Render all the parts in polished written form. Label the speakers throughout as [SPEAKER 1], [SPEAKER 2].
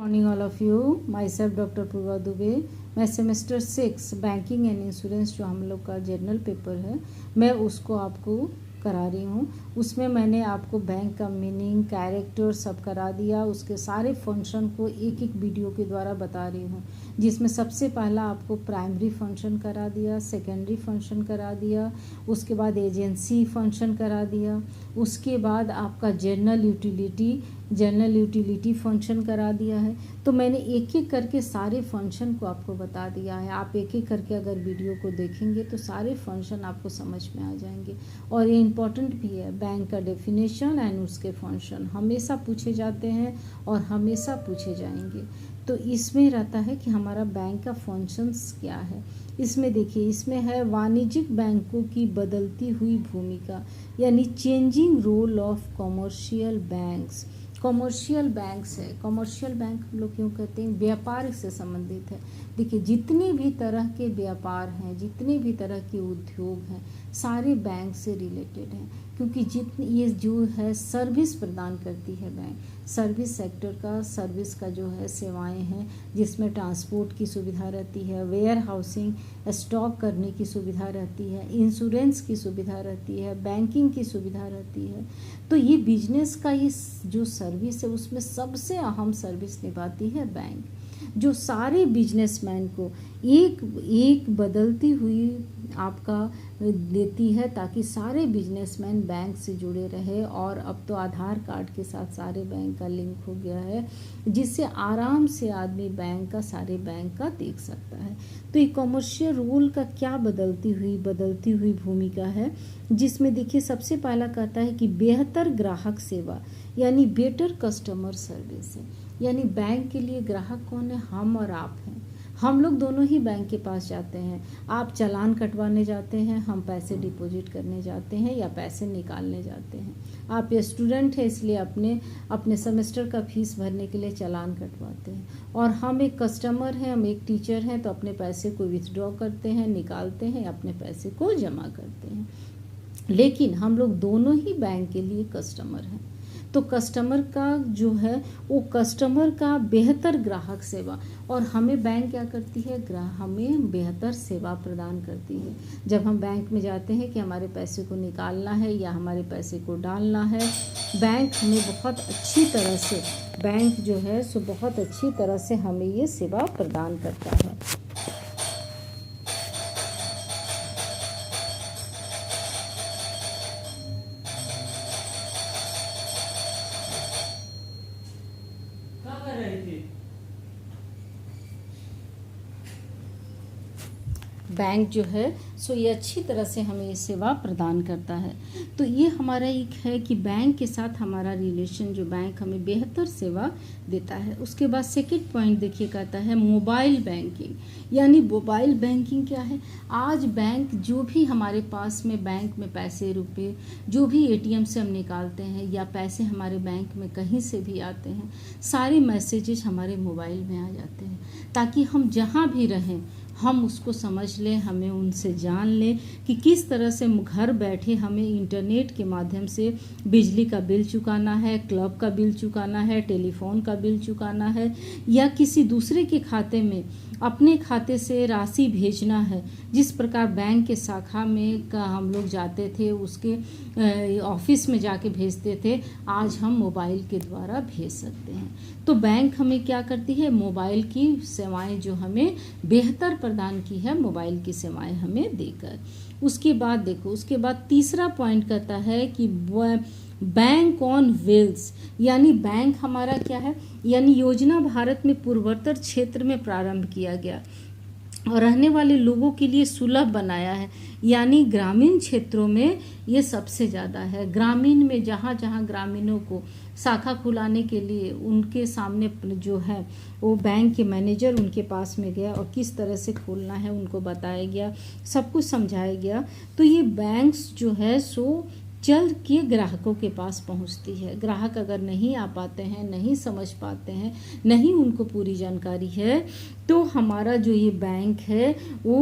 [SPEAKER 1] Morning all of you. Myself doctor Purva Dubey. मैं semester 6 banking and insurance जो हम लोग का जर्नल पेपर है, मैं उसको आपको करा रही हूँ। उसमें मैंने आपको बैंक का मीनिंग, कैरेक्टर सब करा दिया। उसके सारे फंक्शन को एक एक वीडियो के द्वारा बता रही हूँ, जिसमें सबसे पहला आपको प्राइमरी फंक्शन करा दिया, सेकेंडरी फंक्शन करा दिया, उसके बाद एजेंसी फंक्शन करा दिया, उसके बाद आपका जनरल यूटिलिटी फंक्शन करा दिया है। तो मैंने एक एक करके सारे फंक्शन को आपको बता दिया है। आप एक एक करके अगर वीडियो को देखेंगे तो सारे फंक्शन आपको समझ में आ जाएंगे। और ये इम्पॉर्टेंट भी है, बैंक का डेफिनेशन एंड उसके फंक्शन हमेशा पूछे जाते हैं और हमेशा पूछे जाएंगे। तो इसमें रहता है कि हमारा बैंक का फंक्शंस क्या है। इसमें देखिए, इसमें है वाणिज्यिक बैंकों की बदलती हुई भूमिका, यानी changing role of commercial banks. Commercial banks है, कॉमर्शियल बैंक हम लोग क्यों कहते हैं, व्यापार से संबंधित है। देखिए, जितने भी तरह के व्यापार हैं, जितने भी तरह के उद्योग हैं, सारे बैंक से रिलेटेड हैं, क्योंकि जितनी ये जो है सर्विस प्रदान करती है बैंक। सर्विस सेक्टर का, सर्विस का जो है सेवाएं हैं, जिसमें ट्रांसपोर्ट की सुविधा रहती है, वेयर हाउसिंग, स्टॉक करने की सुविधा रहती है, इंश्योरेंस की सुविधा रहती है, बैंकिंग की सुविधा रहती है। तो ये बिजनेस का ये जो सर्विस है, उसमें सबसे अहम सर्विस निभाती है बैंक, जो सारे बिजनेसमैन को एक बदलती हुई आपका देती है, ताकि सारे बिजनेसमैन बैंक से जुड़े रहे। और अब तो आधार कार्ड के साथ सारे बैंक का लिंक हो गया है, जिससे आराम से आदमी बैंक का, सारे बैंक का देख सकता है। तो ये कॉमर्शियल रूल का क्या बदलती हुई भूमिका है, जिसमें देखिए सबसे पहला कहता है कि बेहतर ग्राहक सेवा, यानी बेटर कस्टमर सर्विस है। यानी बैंक के लिए ग्राहक कौन है, हम और आप हैं। हम लोग दोनों ही बैंक के पास जाते हैं। आप चालान कटवाने जाते हैं, हम पैसे डिपॉजिट करने जाते हैं या पैसे निकालने जाते हैं। आप स्टूडेंट हैं, इसलिए अपने सेमेस्टर का फीस भरने के लिए चालान कटवाते हैं। और हम एक कस्टमर हैं, हम एक टीचर हैं, तो अपने पैसे को विथड्रॉ करते हैं, निकालते हैं, अपने पैसे को जमा करते हैं। लेकिन हम लोग दोनों ही बैंक के लिए कस्टमर हैं। तो कस्टमर का जो है वो कस्टमर का बेहतर ग्राहक सेवा, और हमें बैंक क्या करती है, हमें बेहतर सेवा प्रदान करती है। जब हम बैंक में जाते हैं कि हमारे पैसे को निकालना है या हमारे पैसे को डालना है, बैंक हमें बहुत अच्छी तरह से, बैंक जो है सो बहुत अच्छी तरह से हमें ये सेवा प्रदान करता है। बैंक जो है सो ये अच्छी तरह से हमें ये सेवा प्रदान करता है। तो ये हमारा एक है कि बैंक के साथ हमारा रिलेशन, जो बैंक हमें बेहतर सेवा देता है। उसके बाद सेकंड पॉइंट देखिए, कहता है मोबाइल बैंकिंग। यानी मोबाइल बैंकिंग क्या है, आज बैंक जो भी हमारे पास में बैंक में पैसे, रुपए जो भी एटीएम से हम निकालते हैं या पैसे हमारे बैंक में कहीं से भी आते हैं, सारे मैसेजेस हमारे मोबाइल में आ जाते हैं, ताकि हम जहाँ भी रहें हम उसको समझ लें, हमें उनसे जान लें कि किस तरह से घर बैठे हमें इंटरनेट के माध्यम से बिजली का बिल चुकाना है, क्लब का बिल चुकाना है, टेलीफोन का बिल चुकाना है, या किसी दूसरे के खाते में अपने खाते से राशि भेजना है। जिस प्रकार बैंक के शाखा में का हम लोग जाते थे, उसके ऑफिस में जाके भेजते थे, आज हम मोबाइल के द्वारा भेज सकते हैं। तो बैंक हमें क्या करती है, मोबाइल की सेवाएं जो हमें बेहतर प्रदान की है, मोबाइल की सेवाएं हमें देकर। उसके बाद देखो, उसके बाद तीसरा पॉइंट कहता है कि बैंक ऑन व्हील्स, यानी बैंक हमारा क्या है, यानी योजना भारत में पूर्वोत्तर क्षेत्र में प्रारंभ किया गया और रहने वाले लोगों के लिए सुलभ बनाया है। यानी ग्रामीण क्षेत्रों में ये सबसे ज़्यादा है। ग्रामीण में जहाँ जहाँ ग्रामीणों को शाखा खुलाने के लिए उनके सामने जो है वो बैंक के मैनेजर उनके पास में गया और किस तरह से खोलना है उनको बताया गया, सब कुछ समझाया गया। तो ये बैंक्स जो है सो चल के ग्राहकों के पास पहुंचती है। ग्राहक अगर नहीं आ पाते हैं, नहीं समझ पाते हैं, नहीं उनको पूरी जानकारी है, तो हमारा जो ये बैंक है वो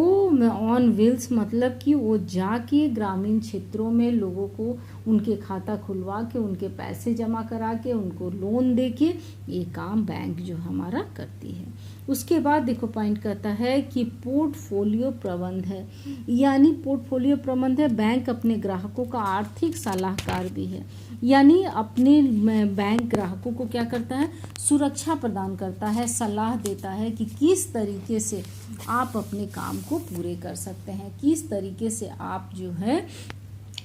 [SPEAKER 1] ऑन व्हील्स, मतलब कि वो जाके ग्रामीण क्षेत्रों में लोगों को उनके खाता खुलवा के, उनके पैसे जमा करा के, उनको लोन दे के ये काम बैंक जो हमारा करती है। उसके बाद देखो पॉइंट कहता है कि पोर्टफोलियो प्रबंध है, यानी पोर्टफोलियो प्रबंध है, बैंक अपने ग्राहकों का आर्थिक सलाहकार भी है। यानी अपने बैंक ग्राहकों को क्या करता है, सुरक्षा प्रदान करता है, सलाह देता है कि किस तरीके से आप अपने काम को पूरे कर सकते हैं, किस तरीके से आप जो है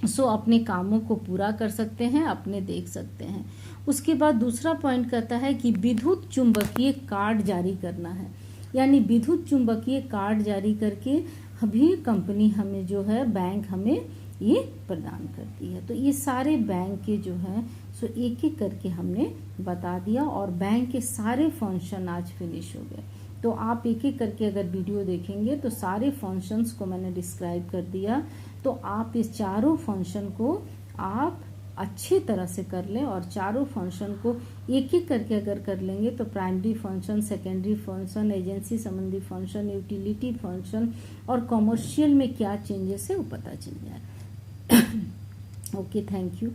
[SPEAKER 1] सो अपने कामों को पूरा कर सकते हैं, अपने देख सकते हैं। उसके बाद दूसरा पॉइंट कहता है कि विद्युत चुंबकीय कार्ड जारी करना है, यानी विद्युत चुंबकीय कार्ड जारी करके अभी कंपनी हमें जो है, बैंक हमें ये प्रदान करती है। तो ये सारे बैंक के जो है सो एक एक करके हमने बता दिया, और बैंक के सारे फंक्शन आज फिनिश हो गए। तो आप एक एक करके अगर वीडियो देखेंगे तो सारे फंक्शंस को मैंने डिस्क्राइब कर दिया। तो आप इस चारों फंक्शन को आप अच्छी तरह से कर लें, और चारों फंक्शन को एक एक करके अगर कर लेंगे तो primary function, secondary function, agency संबंधी फंक्शन, यूटिलिटी फंक्शन और कमर्शियल में क्या चेंजेस है वो पता चल जाए। Okay, thank you.